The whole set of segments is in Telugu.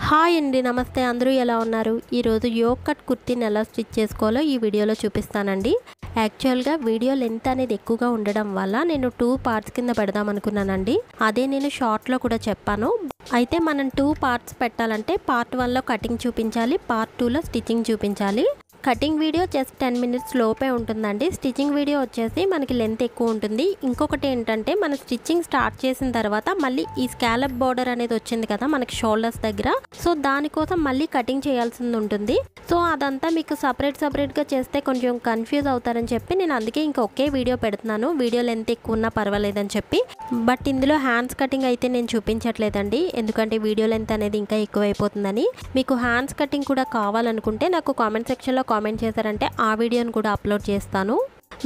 హాయ్ అండి, నమస్తే. అందరూ ఎలా ఉన్నారు? ఈరోజు యోగ్ కట్ కుర్తీని ఎలా స్టిచ్ చేసుకోవాలో ఈ వీడియోలో చూపిస్తానండి. యాక్చువల్గా వీడియో లెంత్ అనేది ఎక్కువగా ఉండడం వల్ల నేను 2 పార్ట్స్ కింద పెడదాం అనుకున్నానండి. అదే నేను షార్ట్లో కూడా చెప్పాను. అయితే మనం 2 పార్ట్స్ పెట్టాలంటే పార్ట్ 1లో కటింగ్ చూపించాలి, పార్ట్ 2లో స్టిచ్చింగ్ చూపించాలి. కటింగ్ వీడియో జస్ట్ 10 మినిట్స్ లోపే ఉంటుందండి. స్టిచ్చింగ్ వీడియో వచ్చేసి మనకి లెంత్ ఎక్కువ ఉంటుంది. ఇంకొకటి ఏంటంటే మన స్టిచ్చింగ్ స్టార్ట్ చేసిన తర్వాత మళ్ళీ ఈ స్కాలప్ బోర్డర్ అనేది వచ్చింది కదా మనకి షోల్డర్స్ దగ్గర, సో దానికోసం మళ్ళీ కటింగ్ చేయాల్సింది ఉంటుంది. సో అదంతా మీకు సపరేట్గా చేస్తే కొంచెం కన్ఫ్యూజ్ అవుతారని చెప్పి నేను అందుకే ఇంకా ఒకే వీడియో పెడుతున్నాను. వీడియో లెంత్ ఎక్కువ ఉన్నా పర్వాలేదని చెప్పి. బట్ ఇందులో హ్యాండ్స్ కటింగ్ అయితే నేను చూపించట్లేదండి, ఎందుకంటే వీడియో లెంత్ అనేది ఇంకా ఎక్కువైపోతుందని. మీకు హ్యాండ్స్ కటింగ్ కూడా కావాలనుకుంటే నాకు కామెంట్ సెక్షన్లో కామెంట్ చేశారంటే ఆ వీడియోని కూడా అప్లోడ్ చేస్తాను.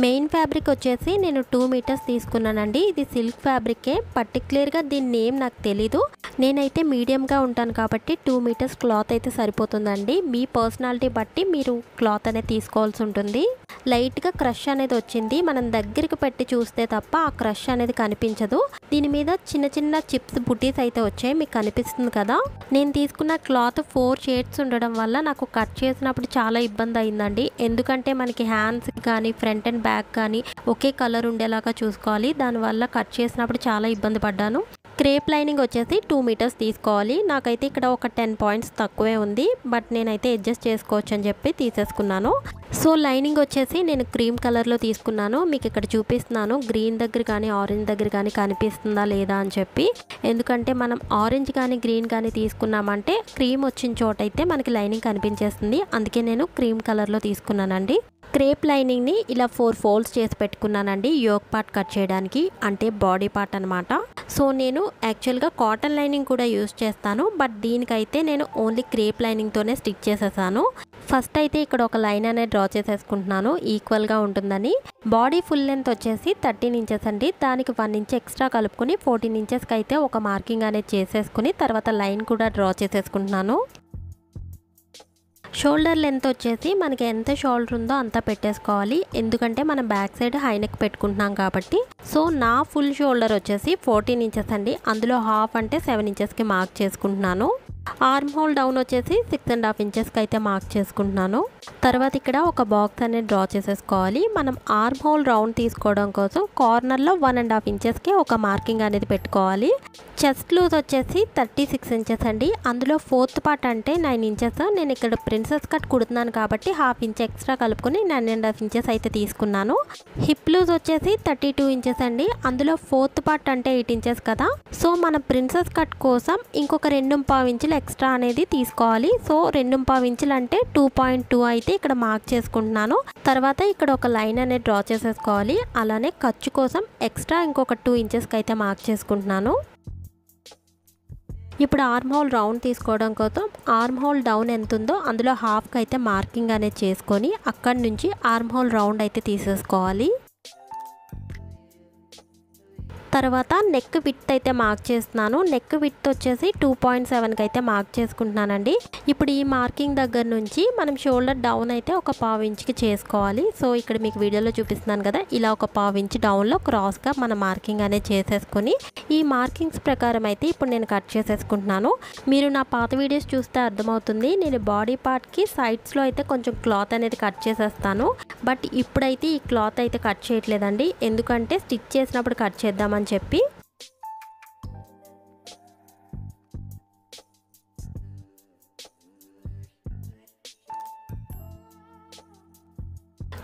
మెయిన్ ఫ్యాబ్రిక్ వచ్చేసి నేను 2 మీటర్స్ తీసుకున్నానండి. ఇది సిల్క్ ఫ్యాబ్రికే, పర్టికులర్గా దీని నేమ్ నాకు తెలీదు. నేనైతే మీడియంగా ఉంటాను కాబట్టి 2 మీటర్స్ క్లాత్ అయితే సరిపోతుందండి. మీ పర్సనాలిటీ బట్టి మీరు క్లాత్ అనేది తీసుకోవాల్సి ఉంటుంది. లైట్గా క్రష్ అనేది వచ్చింది, మనం దగ్గరికి పెట్టి చూస్తే తప్ప ఆ క్రష్ అనేది కనిపించదు. దీని మీద చిన్న చిప్స్ బుటీస్ అయితే వచ్చాయి, మీకు కనిపిస్తుంది కదా. నేను తీసుకున్న క్లాత్ 4 షేడ్స్ ఉండడం వల్ల నాకు కట్ చేసినప్పుడు చాలా ఇబ్బంది అయిందండి. ఎందుకంటే మనకి హ్యాండ్స్ కానీ ఫ్రంట్ అండ్ బ్యాక్ కానీ ఒకే కలర్ ఉండేలాగా చూసుకోవాలి. దానివల్ల కట్ చేసినప్పుడు చాలా ఇబ్బంది పడ్డాను. క్రేప్ లైనింగ్ వచ్చేసి 2 మీటర్స్ తీసుకోవాలి. నాకైతే ఇక్కడ ఒక 10 పాయింట్స్ తక్కువే ఉంది, బట్ నేనైతే అడ్జస్ట్ చేసుకోవచ్చు అని చెప్పి తీసేసుకున్నాను. సో లైనింగ్ వచ్చేసి నేను క్రీమ్ కలర్లో తీసుకున్నాను. మీకు ఇక్కడ చూపిస్తున్నాను, గ్రీన్ దగ్గర కానీ ఆరెంజ్ దగ్గర కానీ కనిపిస్తుందా లేదా అని చెప్పి. ఎందుకంటే మనం ఆరెంజ్ కానీ గ్రీన్ కానీ తీసుకున్నామంటే క్రీమ్ వచ్చిన చోట అయితే మనకి లైనింగ్ కనిపించేస్తుంది. అందుకే నేను క్రీమ్ కలర్లో తీసుకున్నానండి. క్రేప్ లైనింగ్ని ఇలా 4 ఫోల్డ్స్ చేసి పెట్టుకున్నానండి, యోగ్ పార్ట్ కట్ చేయడానికి, అంటే బాడీ పార్ట్ అనమాట. సో నేను యాక్చువల్గా కాటన్ లైనింగ్ కూడా యూజ్ చేస్తాను, బట్ దీనికైతే నేను ఓన్లీ క్రేప్ లైనింగ్తోనే స్టిచ్ చేసేసాను. ఫస్ట్ అయితే ఇక్కడ ఒక లైన్ అనేది డ్రా చేసేసుకుంటున్నాను, ఈక్వల్గా ఉంటుందని. బాడీ ఫుల్ లెంత్ వచ్చేసి 13 ఇంచెస్ అండి. దానికి 1 ఇంచ్ ఎక్స్ట్రా కలుపుకొని 14 ఇంచెస్కి అయితే ఒక మార్కింగ్ అనేది చేసేసుకుని తర్వాత లైన్ కూడా డ్రా చేసేసుకుంటున్నాను. షోల్డర్ లెంత్ వచ్చేసి మనకి ఎంత షోల్డర్ ఉందో అంతా పెట్టేసుకోవాలి, ఎందుకంటే మనం బ్యాక్ సైడ్ హై నెక్ పెట్టుకుంటున్నాం కాబట్టి. సో నా ఫుల్ షోల్డర్ వచ్చేసి 14 ఇంచెస్ అండి. అందులో హాఫ్ అంటే 7 ఇంచెస్కి మార్క్ చేసుకుంటున్నాను. ఆర్మ్ హోల్ డౌన్ వచ్చేసి 6.5 ఇంచెస్కి అయితే మార్క్ చేసుకుంటున్నాను. తర్వాత ఇక్కడ ఒక బాక్స్ అనేది డ్రా చేసేసుకోవాలి. మనం ఆర్మ్ హోల్ రౌండ్ తీసుకోవడం కోసం కార్నర్లో 1.5 ఇంచెస్కి ఒక మార్కింగ్ అనేది పెట్టుకోవాలి. చెస్ట్ లూజ్ వచ్చేసి 36 ఇంచెస్ అండి. అందులో 4th పార్ట్ అంటే 9 ఇంచెస్. నేను ఇక్కడ ప్రిన్సెస్ కట్ కుడుతున్నాను కాబట్టి హాఫ్ ఇంచ్ ఎక్స్ట్రా కలుపుకొని 9.5 ఇంచెస్ అయితే తీసుకున్నాను. హిప్ లూజ్ వచ్చేసి 32 ఇంచెస్ అండి. అందులో 4th పార్ట్ అంటే 8 ఇంచెస్ కదా. సో మన ప్రిన్సెస్ కట్ కోసం ఇంకొక 2.5 ఇంచులు ఎక్స్ట్రా అనేది తీసుకోవాలి. సో 2.5 ఇంచులు అంటే 2.2 అయితే ఇక్కడ మార్క్ చేసుకుంటున్నాను. తర్వాత ఇక్కడ ఒక లైన్ అనేది డ్రా చేసేసుకోవాలి. అలానే ఖర్చు కోసం ఎక్స్ట్రా ఇంకొక 2 ఇంచెస్కి అయితే మార్క్ చేసుకుంటున్నాను. ఇప్పుడు ఆర్మ్ హోల్ రౌండ్ తీసుకోవడం కోసం ఆర్మ్ హోల్ డౌన్ ఎంత ఉందో అందులో హాఫ్కి అయితే మార్కింగ్ అనేది చేసుకొని అక్కడి నుంచి ఆర్మ్ హోల్ రౌండ్ అయితే తీసేసుకోవాలి. తర్వాత నెక్ విడ్త్ అయితే మార్క్ చేస్తున్నాను. నెక్ విడ్త్ వచ్చేసి 2.7కి అయితే మార్క్ చేసుకుంటున్నానండి. ఇప్పుడు ఈ మార్కింగ్ దగ్గర నుంచి మనం షోల్డర్ డౌన్ అయితే ఒక 1/2 ఇంచ్కి చేసుకోవాలి. సో ఇక్కడ మీకు వీడియోలో చూపిస్తున్నాను కదా, ఇలా ఒక 1/2 ఇంచ్ డౌన్లో క్రాస్గా మన మార్కింగ్ అనేది చేసేసుకొని ఈ మార్కింగ్స్ ప్రకారం అయితే ఇప్పుడు నేను కట్ చేసేసుకుంటున్నాను. మీరు నా పాత వీడియోస్ చూస్తే అర్థమవుతుంది, నేను బాడీ పార్ట్కి సైడ్స్లో అయితే కొంచెం క్లాత్ అనేది కట్ చేసేస్తాను. బట్ ఇప్పుడైతే ఈ క్లాత్ అయితే కట్ చేయట్లేదండి, ఎందుకంటే స్టిచ్ చేసినప్పుడు కట్ చేద్దామని చెప్పి.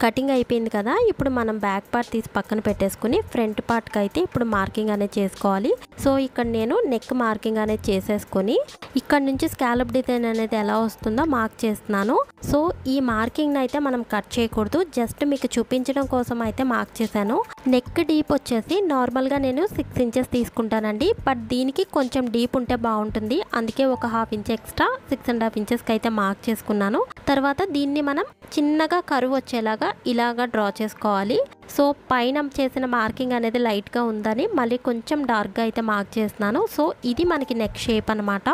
కటింగ్ అయిపోయింది కదా. ఇప్పుడు మనం బ్యాక్ పార్ట్ తీసి పక్కన పెట్టేసుకుని ఫ్రంట్ పార్ట్కి అయితే ఇప్పుడు మార్కింగ్ అనేది చేసుకోవాలి. సో ఇక్కడ నేను నెక్ మార్కింగ్ అనేది చేసేసుకొని ఇక్కడ నుంచి స్కాలప్ డిజైన్ అనేది ఎలా వస్తుందో మార్క్ చేస్తున్నాను. సో ఈ మార్కింగ్ అయితే మనం కట్ చేయకూడదు, జస్ట్ మీకు చూపించడం కోసం అయితే మార్క్ చేశాను. నెక్ డీప్ వచ్చేసి నార్మల్గా నేను 6 ఇంచెస్ తీసుకుంటానండి, బట్ దీనికి కొంచెం డీప్ ఉంటే బాగుంటుంది, అందుకే ఒక హాఫ్ ఇంచ్ ఎక్స్ట్రా 6.5 ఇంచెస్కి అయితే మార్క్ చేసుకున్నాను. తర్వాత దీన్ని మనం చిన్నగా కరువు వచ్చేలాగా ఇలాగా డ్రా చేసుకోవాలి. సో పైన చేసిన మార్కింగ్ అనేది లైట్గా ఉందని మళ్ళీ కొంచెం డార్క్గా అయితే మార్క్ చేస్తున్నాను. సో ఇది మనకి నెక్ షేప్ అనమాట.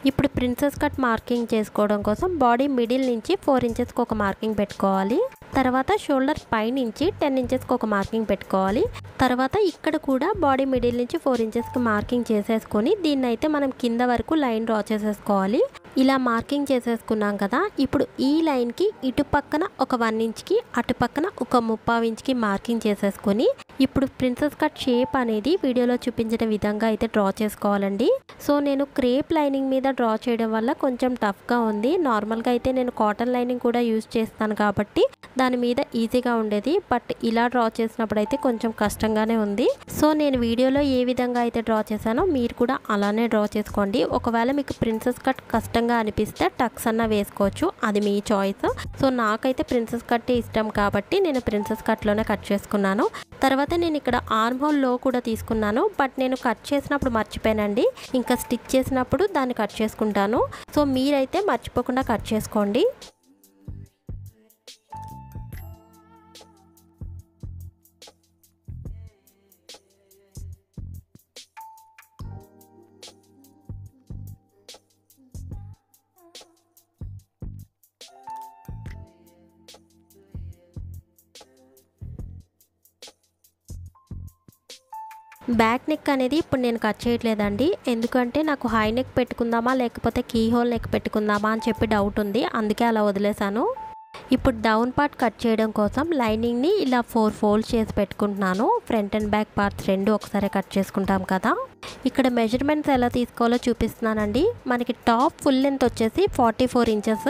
ఇప్పుడు ప్రిన్సెస్ కట్ మార్కింగ్ చేసుకోవడం కోసం బాడీ మిడిల్ నుంచి 4 ఇంచెస్కి ఒక మార్కింగ్ పెట్టుకోవాలి. తర్వాత షోల్డర్ పై నుంచి 10 ఇంచెస్కి ఒక మార్కింగ్ పెట్టుకోవాలి. తర్వాత ఇక్కడ కూడా బాడీ మిడిల్ నుంచి 4 ఇంచెస్కి మార్కింగ్ చేసేసుకొని దీన్ని అయితే మనం కింద వరకు లైన్ డ్రా చేసేసుకోవాలి. ఇలా మార్కింగ్ చేసేసుకున్నాం కదా. ఇప్పుడు ఈ లైన్కి ఇటు పక్కన ఒక 1 ఇంచ్కి అటు పక్కన ఒక 3/4 ఇంచ్కి మార్కింగ్ చేసేసుకొని ఇప్పుడు ప్రిన్సెస్ కట్ షేప్ అనేది వీడియోలో చూపించిన విధంగా అయితే డ్రా చేసుకోవాలండి. సో నేను క్రేప్ లైనింగ్ మీద డ్రా చేయడం వల్ల కొంచెం టఫ్గా ఉంది. నార్మల్గా అయితే నేను కాటన్ లైనింగ్ కూడా యూజ్ చేస్తాను కాబట్టి దాని మీద ఈజీగా ఉండేది. బట్ ఇలా డ్రా చేసినప్పుడు అయితే కొంచెం కష్టంగానే ఉంది. సో నేను వీడియోలో ఏ విధంగా అయితే డ్రా చేశానో మీరు కూడా అలానే డ్రా చేసుకోండి. ఒకవేళ మీకు ప్రిన్సెస్ కట్ కష్టంగా అనిపిస్తే టక్స్ అన్న వేసుకోవచ్చు, అది మీ చాయిస్. సో నాకైతే ప్రిన్సెస్ కట్ ఇష్టం కాబట్టి నేను ప్రిన్సెస్ కట్లోనే కట్ చేసుకున్నాను. తర్వాత నేను ఇక్కడ ఆర్మ్ హోల్ లో కూడా తీసుకున్నాను. బట్ నేను కట్ చేసినప్పుడు మర్చిపోయానండి. ఇంకా స్టిచ్ చేసినప్పుడు దాన్ని కట్ చేసుకుంటాను. సో మీరైతే మర్చిపోకుండా కట్ చేసుకోండి. బ్యాక్ నెక్ అనేది ఇప్పుడు నేను కట్ చేయట్లేదండి. ఎందుకంటే నాకు హై నెక్ పెట్టుకుందామా లేకపోతే కీ హోల్ నెక్ పెట్టుకుందామా అని చెప్పి డౌట్ ఉంది. అందుకే అలా వదిలేసాను. ఇప్పుడు డౌన్ పార్ట్ కట్ చేయడం కోసం లైనింగ్ని ఇలా 4 ఫోల్డ్స్ చేసి పెట్టుకుంటున్నాను. ఫ్రంట్ అండ్ బ్యాక్ పార్ట్స్ రెండు ఒకసారి కట్ చేసుకుంటాం కదా. ఇక్కడ మెజర్మెంట్స్ ఎలా తీసుకోవాలో చూపిస్తున్నానండి. మనకి టాప్ ఫుల్ లెంత్ వచ్చేసి 44 ఇంచెస్,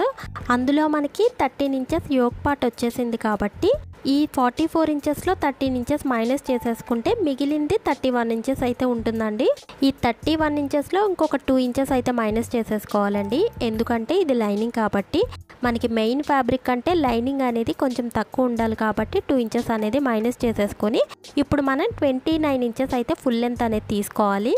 అందులో మనకి 13 ఇంచెస్ యోక్ పార్ట్ వచ్చేసింది కాబట్టి ఈ 44 ఇంచెస్లో 13 ఇంచెస్ మైనస్ చేసేసుకుంటే మిగిలింది 31 ఇంచెస్ అయితే ఉంటుందండి. ఈ 31 ఇంచెస్లో ఇంకొక 2 ఇంచెస్ అయితే మైనస్ చేసేసుకోవాలండి. ఎందుకంటే ఇది లైనింగ్ కాబట్టి మనకి మెయిన్ ఫ్యాబ్రిక్ అంటే లైనింగ్ అనేది కొంచెం తక్కువ ఉండాలి కాబట్టి 2 ఇంచెస్ అనేది మైనస్ చేసేసుకొని ఇప్పుడు మనం 29 ఇంచెస్ అయితే ఫుల్ లెంత్ అనేది తీసుకోవాలి.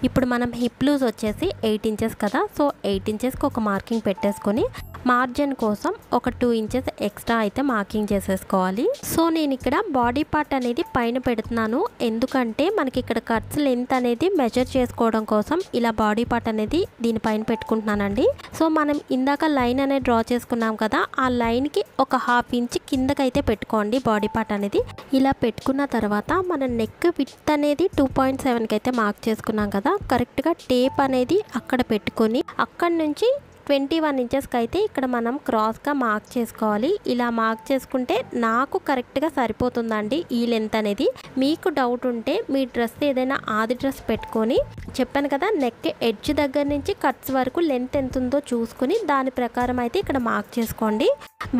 ఇప్పుడు మనం హిప్ లూజ్ వచ్చేసి 8 ఇంచెస్ కదా. సో 8 ఇంచెస్కి ఒక మార్కింగ్ పెట్టేసుకొని మార్జిన్ కోసం ఒక 2 ఇంచెస్ ఎక్స్ట్రా అయితే మార్కింగ్ చేసేసుకోవాలి. సో నేను ఇక్కడ బాడీ పార్ట్ అనేది పైన పెడుతున్నాను. ఎందుకంటే మనకి ఇక్కడ కట్స్ లెంత్ అనేది మెజర్ చేసుకోవడం కోసం ఇలా బాడీ పార్ట్ అనేది దీనిపైన పెట్టుకుంటున్నానండి. సో మనం ఇందాక లైన్ అనేది డ్రా చేసుకున్నాం కదా, ఆ లైన్కి ఒక 1/2 ఇంచ్ కిందకైతే పెట్టుకోండి బాడీ పార్ట్ అనేది. ఇలా పెట్టుకున్న తర్వాత మన నెక్ విడ్త్ అనేది 2.7కి అయితే మార్క్ చేసుకున్నాం కదా. కరెక్ట్గా టేప్ అనేది అక్కడ పెట్టుకొని అక్కడి నుంచి 21 ఇంచెస్కి అయితే ఇక్కడ మనం క్రాస్గా మార్క్ చేసుకోవాలి. ఇలా మార్క్ చేసుకుంటే నాకు కరెక్ట్గా సరిపోతుందండి ఈ లెంత్ అనేది. మీకు డౌట్ ఉంటే మీ డ్రెస్ ఏదైనా ఆది డ్రెస్ పెట్టుకొని చెప్పాను కదా నెక్ ఎడ్జ్ దగ్గర నుంచి కట్స్ వరకు లెంత్ ఎంత ఉందో చూసుకుని దాని ప్రకారం అయితే ఇక్కడ మార్క్ చేసుకోండి.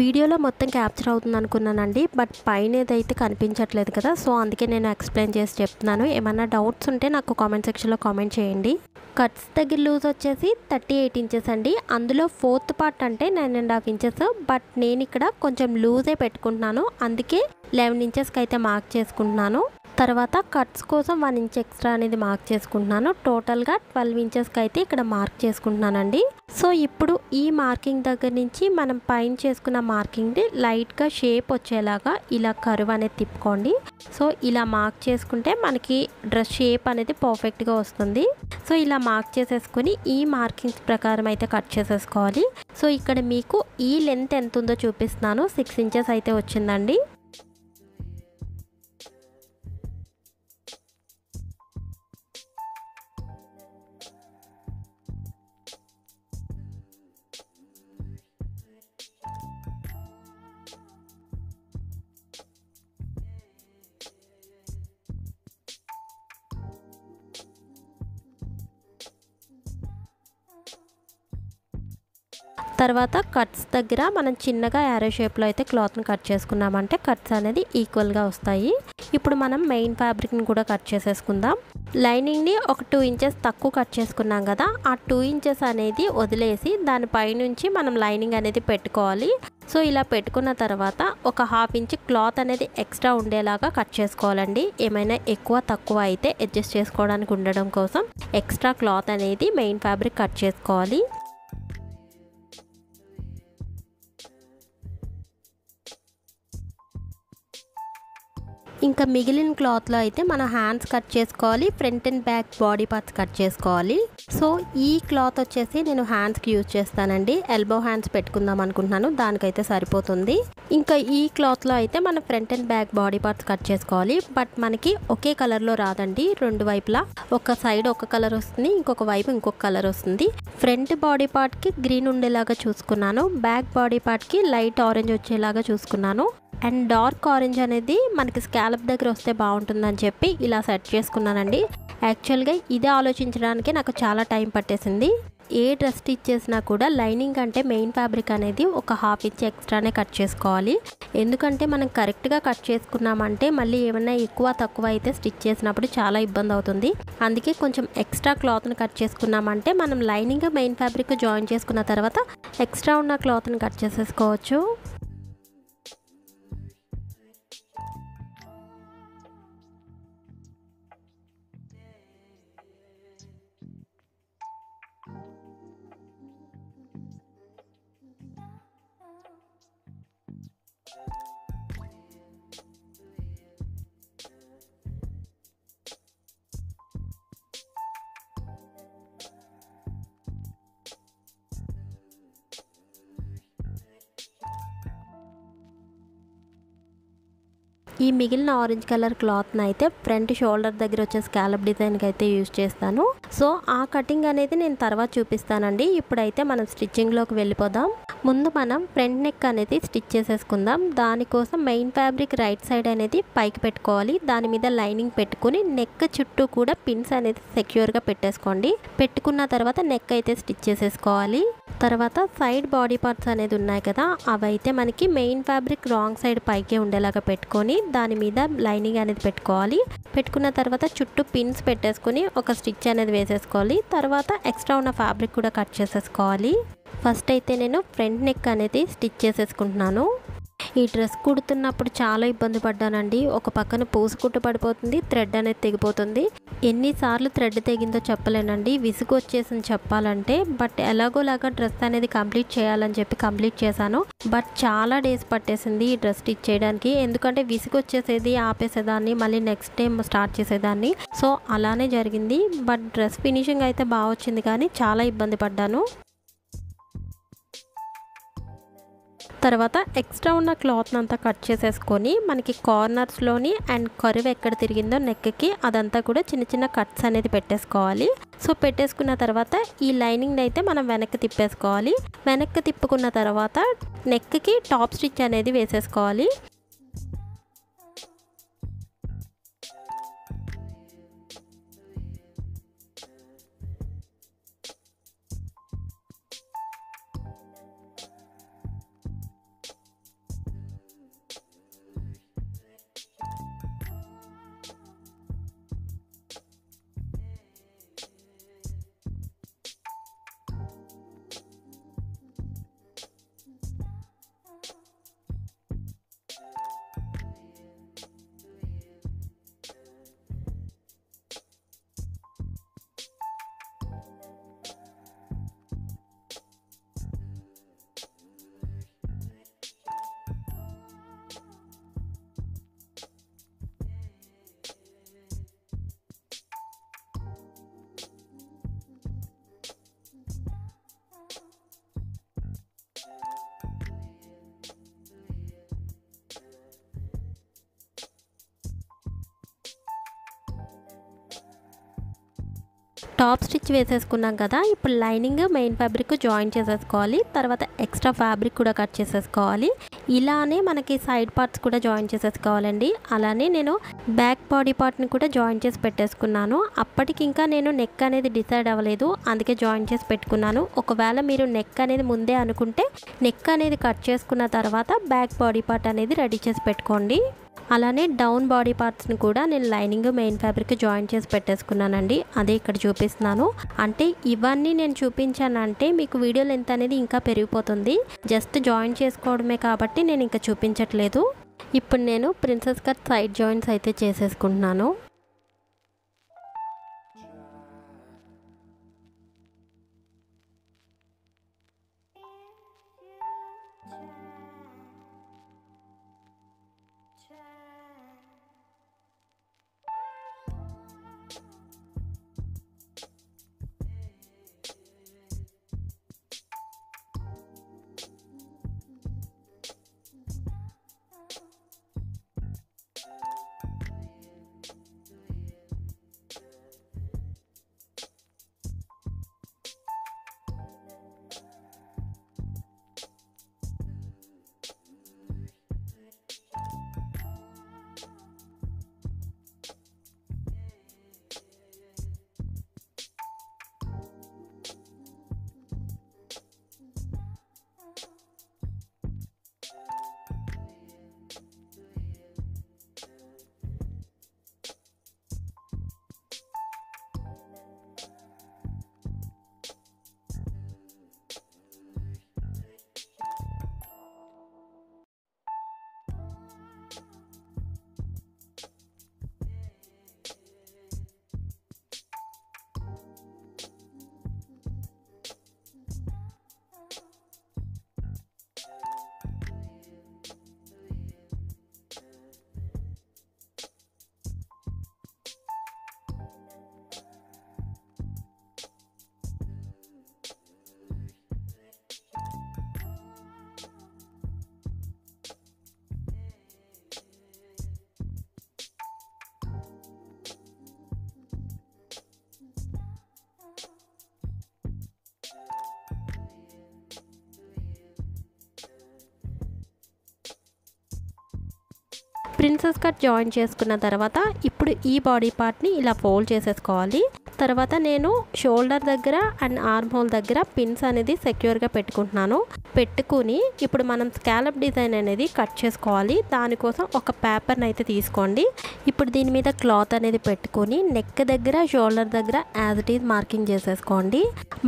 వీడియోలో మొత్తం క్యాప్చర్ అవుతుంది అనుకున్నానండి, బట్ పైన ఏదైతే కనిపించట్లేదు కదా. సో అందుకే నేను ఎక్స్ప్లెయిన్ చేసి చెప్తున్నాను. ఏమైనా డౌట్స్ ఉంటే నాకు కామెంట్ సెక్షన్లో కామెంట్ చేయండి. కట్స్ దగ్గర లూజ్ వచ్చేసి 38 ఇంచెస్ అండి. అందులో 4th పార్ట్ అంటే 9.5 ఇంచెస్. బట్ నేను ఇక్కడ కొంచెం లూజే పెట్టుకుంటున్నాను, అందుకే 11 ఇంచెస్కి అయితే మార్క్ చేసుకుంటున్నాను. తర్వాత కట్స్ కోసం 1 ఇంచ్ ఎక్స్ట్రా అనేది మార్క్ చేసుకుంటున్నాను. టోటల్గా 12 ఇంచెస్కి అయితే ఇక్కడ మార్క్ చేసుకుంటున్నానండి. సో ఇప్పుడు ఈ మార్కింగ్ దగ్గర నుంచి మనం పైన చేసుకున్న మార్కింగ్ని లైట్గా షేప్ వచ్చేలాగా ఇలా కర్వ్ అనేది తిప్పుకోండి. సో ఇలా మార్క్ చేసుకుంటే మనకి డ్రెస్ షేప్ అనేది పర్ఫెక్ట్గా వస్తుంది. సో ఇలా మార్క్ చేసేసుకొని ఈ మార్కింగ్స్ ప్రకారం అయితే కట్ చేసేసుకోవాలి. సో ఇక్కడ మీకు ఈ లెంత్ ఎంత ఉందో చూపిస్తున్నాను. 6 ఇంచెస్ అయితే వచ్చిందండి. తర్వాత కట్స్ దగ్గర మనం చిన్నగా యారో షేప్లో అయితే క్లాత్ని కట్ చేసుకున్నామంటే కట్స్ అనేది ఈక్వల్గా వస్తాయి. ఇప్పుడు మనం మెయిన్ ఫ్యాబ్రిక్ని కూడా కట్ చేసేసుకుందాం. లైనింగ్ని ఒక 2 ఇంచెస్ తక్కువ కట్ చేసుకున్నాం కదా, ఆ 2 ఇంచెస్ అనేది వదిలేసి దానిపై నుంచి మనం లైనింగ్ అనేది పెట్టుకోవాలి. సో ఇలా పెట్టుకున్న తర్వాత ఒక 1/2 ఇంచ్ క్లాత్ అనేది ఎక్స్ట్రా ఉండేలాగా కట్ చేసుకోవాలండి. ఏమైనా ఎక్కువ తక్కువ అయితే అడ్జస్ట్ చేసుకోవడానికి ఉండడం కోసం ఎక్స్ట్రా క్లాత్ అనేది మెయిన్ ఫ్యాబ్రిక్ కట్ చేసుకోవాలి. ఇంకా మిగిలిన క్లాత్లో అయితే మనం హ్యాండ్స్ కట్ చేసుకోవాలి, front and back body parts cut చేసుకోవాలి. సో ఈ క్లాత్ వచ్చేసి నేను హ్యాండ్స్కి యూజ్ చేస్తానండి. ఎల్బో హ్యాండ్స్ పెట్టుకుందాం అనుకుంటున్నాను, దానికైతే సరిపోతుంది. ఇంకా ఈ క్లాత్లో అయితే మనం front and back body parts cut చేసుకోవాలి. బట్ మనకి ఒకే కలర్లో రాదండి, రెండు వైపులా ఒక సైడ్ ఒక కలర్ వస్తుంది, ఇంకొక వైపు ఇంకొక కలర్ వస్తుంది. ఫ్రంట్ బాడీ పార్ట్కి గ్రీన్ ఉండేలాగా చూసుకున్నాను, బ్యాక్ బాడీ పార్ట్కి లైట్ ఆరెంజ్ వచ్చేలాగా చూసుకున్నాను. అండ్ డార్క్ ఆరెంజ్ అనేది మనకి స్కాలప్ దగ్గర వస్తే బాగుంటుందని చెప్పి ఇలా సెట్ చేసుకున్నానండి. యాక్చువల్గా ఇదే ఆలోచించడానికి నాకు చాలా టైం పట్టేసింది. ఏ డ్రెస్ స్టిచ్ చేసినా కూడా లైనింగ్ అంటే మెయిన్ ఫ్యాబ్రిక్ అనేది ఒక ½ ఇంచ్ ఎక్స్ట్రానే కట్ చేసుకోవాలి. ఎందుకంటే మనం కరెక్ట్గా కట్ చేసుకున్నామంటే మళ్ళీ ఏమైనా ఎక్కువ తక్కువ అయితే స్టిచ్ చేసినప్పుడు చాలా ఇబ్బంది అవుతుంది. అందుకే కొంచెం ఎక్స్ట్రా క్లాత్ని కట్ చేసుకున్నామంటే మనం లైనింగ్ మెయిన్ ఫ్యాబ్రిక్ జాయిన్ చేసుకున్న తర్వాత ఎక్స్ట్రా ఉన్న క్లాత్ని కట్ చేసేసుకోవచ్చు. ఈ మిగిలిన ఆరెంజ్ కలర్ క్లాత్ని అయితే ఫ్రంట్ షోల్డర్ దగ్గర వచ్చే స్కాలప్ డిజైన్కి అయితే యూజ్ చేస్తాను. సో ఆ కటింగ్ అనేది నేను తర్వాత చూపిస్తానండి. ఇప్పుడైతే మనం స్టిచ్చింగ్లోకి వెళ్ళిపోదాం. ముందు మనం ఫ్రంట్ నెక్ అనేది స్టిచ్ చేసేసుకుందాం. దానికోసం మెయిన్ ఫ్యాబ్రిక్ రైట్ సైడ్ అనేది పైకి పెట్టుకోవాలి. దాని మీద లైనింగ్ పెట్టుకుని నెక్ చుట్టూ కూడా పిన్స్ అనేది సెక్యూర్గా పెట్టేసుకోండి. పెట్టుకున్న తర్వాత నెక్ అయితే స్టిచ్ చేసేసుకోవాలి. తర్వాత సైడ్ బాడీ పార్ట్స్ అనేది ఉన్నాయి కదా, అవైతే మనకి మెయిన్ ఫ్యాబ్రిక్ రాంగ్ సైడ్ పైకే ఉండేలాగా పెట్టుకొని దాని మీద లైనింగ్ అనేది పెట్టుకోవాలి. పెట్టుకున్న తర్వాత చుట్టూ పిన్స్ పెట్టేసుకొని ఒక స్టిచ్ అనేది వేసేసుకోవాలి. తర్వాత ఎక్స్ట్రా ఉన్న ఫ్యాబ్రిక్ కూడా కట్ చేసేసుకోవాలి. ఫస్ట్ అయితే నేను ఫ్రంట్ నెక్ అనేది స్టిచ్ చేసేసుకుంటున్నాను. ఈ డ్రెస్ కుడుతున్నప్పుడు చాలా ఇబ్బంది పడ్డానండి. ఒక పక్కన పూసు కుట్టు పడిపోతుంది, థ్రెడ్ అనేది తెగిపోతుంది. ఎన్నిసార్లు థ్రెడ్ తెగిందో చెప్పలేనండి, విసుగు వచ్చేసింది చెప్పాలంటే. బట్ ఎలాగోలాగా డ్రెస్ అనేది కంప్లీట్ చేయాలని చెప్పి కంప్లీట్ చేశాను. బట్ చాలా డేస్ పట్టేసింది ఈ డ్రెస్ స్టిచ్ చేయడానికి. ఎందుకంటే విసుగు వచ్చేసేది, ఆపేసేదాన్ని, మళ్ళీ నెక్స్ట్ టైం స్టార్ట్ చేసేదాన్ని. సో అలానే జరిగింది. బట్ డ్రెస్ ఫినిషింగ్ అయితే బాగా వచ్చింది, కానీ చాలా ఇబ్బంది పడ్డాను. తర్వాత ఎక్స్ట్రా ఉన్న క్లాత్ని అంతా కట్ చేసేసుకొని మనకి కార్నర్స్లోని అండ్ కర్వ్ ఎక్కడ తిరిగిందో నెక్కి అదంతా కూడా చిన్న చిన్న కట్స్ అనేది పెట్టేసుకోవాలి. సో పెట్టేసుకున్న తర్వాత ఈ లైనింగ్ అయితే మనం వెనక్కి తిప్పేసుకోవాలి. వెనక్కి తిప్పుకున్న తర్వాత నెక్కి టాప్ స్టిచ్ అనేది వేసేసుకోవాలి. టాప్ స్టిచ్ వేసేసుకున్నాం కదా, ఇప్పుడు లైనింగ్ మెయిన్ ఫ్యాబ్రిక్ జాయిన్ చేసేసుకోవాలి. తర్వాత ఎక్స్ట్రా ఫ్యాబ్రిక్ కూడా కట్ చేసేసుకోవాలి. ఇలానే మనకి సైడ్ పార్ట్స్ కూడా జాయిన్ చేసేసుకోవాలండి. అలానే నేను బ్యాక్ బాడీ పార్ట్ని కూడా జాయిన్ చేసి పెట్టేసుకున్నాను. అప్పటికి ఇంకా నేను నెక్ అనేది డిసైడ్ అవ్వలేదు, అందుకే జాయిన్ చేసి పెట్టుకున్నాను. ఒకవేళ మీరు నెక్ అనేది ముందే అనుకుంటే నెక్ అనేది కట్ చేసుకున్న తర్వాత బ్యాక్ బాడీ పార్ట్ అనేది రెడీ చేసి పెట్టుకోండి. అలానే డౌన్ బాడీ పార్ట్స్ని కూడా నేను లైనింగ్ మెయిన్ ఫ్యాబ్రిక్ జాయిన్ చేసి పెట్టేసుకున్నానండి. అదే ఇక్కడ చూపిస్తున్నాను. అంటే ఇవన్నీ నేను చూపించానంటే మీకు వీడియో లెంత్ అనేది ఇంకా పెరిగిపోతుంది. జస్ట్ జాయిన్ చేసుకోవడమే కాబట్టి నేను ఇంకా చూపించట్లేదు. ఇప్పుడు నేను ప్రిన్సెస్ కట్ సైడ్ జాయింట్స్ అయితే చేసేసుకుంటున్నాను. ప్రిన్సెస్ కట్ జాయిన్ చేసుకున్న తర్వాత ఇప్పుడు ఈ బాడీ పార్ట్ని ఇలా ఫోల్డ్ చేసేసుకోవాలి. తర్వాత నేను షోల్డర్ దగ్గర అండ్ ఆర్మ్ హోల్ దగ్గర పిన్స్ అనేది సెక్యూర్గా పెట్టుకుంటున్నాను. పెట్టుకుని ఇప్పుడు మనం స్కాలప్ డిజైన్ అనేది కట్ చేసుకోవాలి. దానికోసం ఒక పేపర్ని అయితే తీసుకోండి. ఇప్పుడు దీని మీద క్లాత్ అనేది పెట్టుకొని నెక్ దగ్గర షోల్డర్ దగ్గర యాజ్ ఇట్ ఈజ్ మార్కింగ్ చేసేసుకోండి.